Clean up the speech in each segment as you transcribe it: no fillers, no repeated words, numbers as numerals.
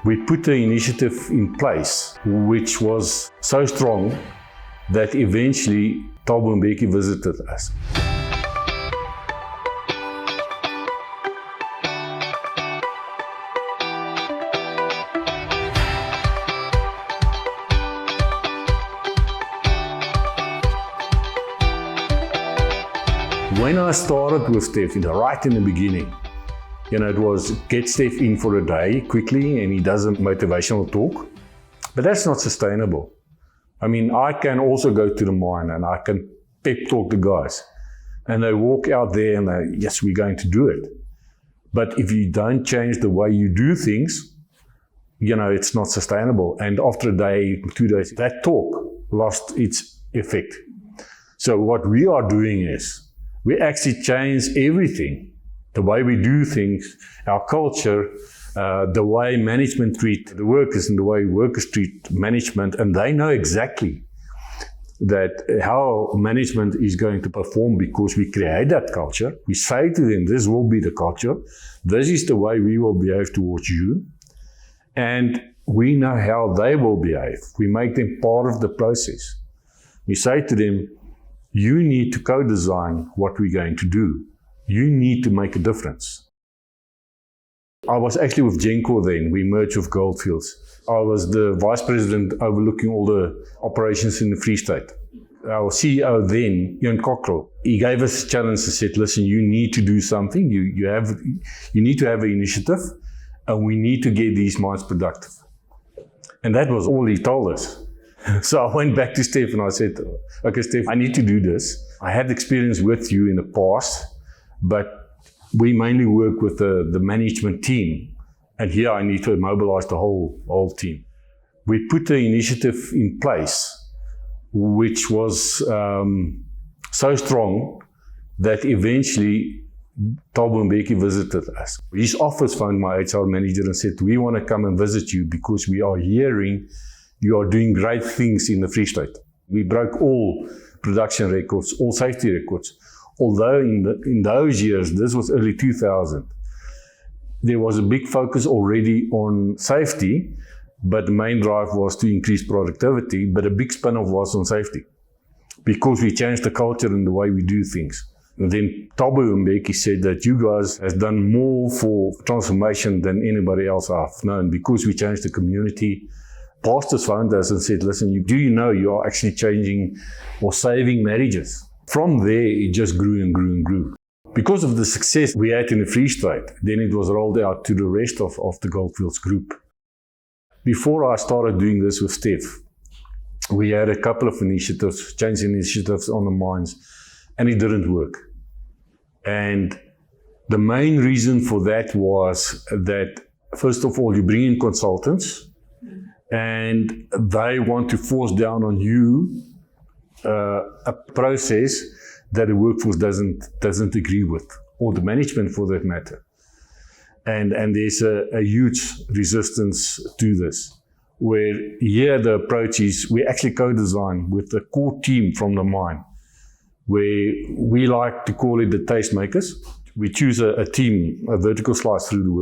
We put an initiative in place which was so strong that eventually Thabo Mbeki visited us. When I started with Steph, right in the beginning, it was get Steph in for a day quickly and he does a motivational talk. But that's not sustainable. I mean, I can also go to the mine and I can pep talk the guys. And they walk out there and they, yes, we're going to do it. But if you don't change the way you do things, it's not sustainable. And after a day, 2 days, that talk lost its effect. So what we are doing is, we actually change everything. The way we do things, our culture, the way management treat the workers and the way workers treat management, and they know exactly that how management is going to perform because we create that culture. We say to them, this will be the culture, this is the way we will behave towards you, and we know how they will behave. We make them part of the process. We say to them, you need to co-design what we're going to do. You need to make a difference. I was actually with Genco then. We merged with Goldfields. I was the vice president overlooking all the operations in the Free State. Our CEO then, Ian Cockrell, he gave us a challenge and said, listen, you need to do something. You need to have an initiative and we need to get these mines productive. And that was all he told us. So I went back to Steph and I said, okay, Steph, I need to do this. I had experience with you in the past, but we mainly work with the management team. And here I need to mobilize the whole team. We put an initiative in place which was so strong that eventually Thabo Mbeki visited us. His office phoned my HR manager and said, we want to come and visit you because we are hearing you are doing great things in the Free State. We broke all production records, all safety records. Although in those years, this was early 2000, there was a big focus already on safety, but the main drive was to increase productivity, but a big spin-off was on safety because we changed the culture and the way we do things. And then Thabo Mbeki said that UGRs has done more for transformation than anybody else I've known because we changed the community. Pastors found us and said, listen, you know you are actually changing or saving marriages. From there, it just grew and grew and grew. Because of the success we had in the Free State, then it was rolled out to the rest of the Goldfields group. Before I started doing this with Steph, we had a couple of initiatives, change initiatives on the mines, and it didn't work. And the main reason for that was that, first of all, you bring in consultants, and they want to force down on you a process that the workforce doesn't agree with, or the management for that matter. And there's a huge resistance to this, where here the approach is we actually co-design with the core team from the mine, where we like to call it the tastemakers. We choose a team, a vertical slice through the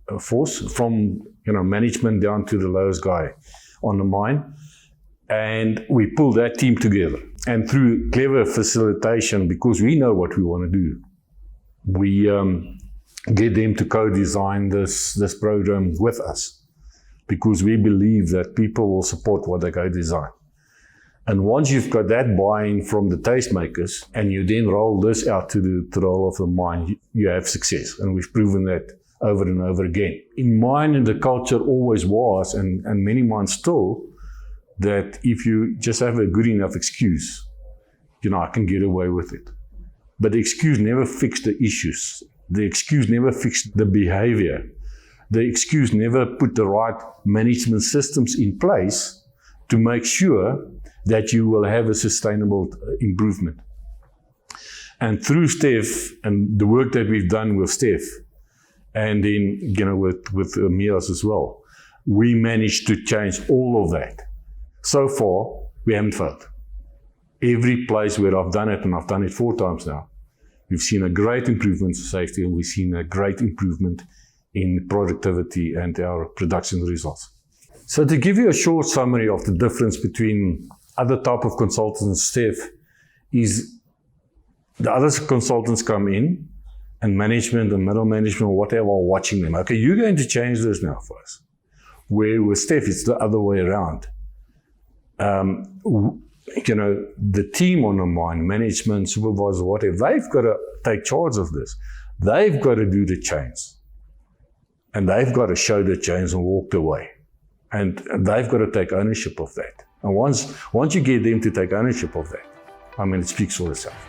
workforce, from management down to the lowest guy on the mine. And we pull that team together. And through clever facilitation, because we know what we want to do, we get them to co-design this program with us, because we believe that people will support what they co-design. And once you've got that buy-in from the tastemakers, and you then roll this out to the whole of the mine, you have success. And we've proven that over and over again. In mine, and the culture always was, and many mines still, that if you just have a good enough excuse, I can get away with it. But the excuse never fixed the issues. The excuse never fixed the behavior. The excuse never put the right management systems in place to make sure that you will have a sustainable improvement. And through Steph, and the work that we've done with Steph, and then with Mias as well, we managed to change all of that. So far, we haven't failed. Every place where I've done it, and I've done it 4 times now, we've seen a great improvement in safety, and we've seen a great improvement in productivity and our production results. So to give you a short summary of the difference between other type of consultants, Steph, is the other consultants come in and management and middle management or whatever are watching them. Okay, you're going to change this now for us. Where with Steph, it's the other way around. The team on the mine, management, supervisor, whatever, they've got to take charge of this. They've got to do the change. And they've got to show the change and walk the way. And they've got to take ownership of that. And once you get them to take ownership of that, it speaks for itself.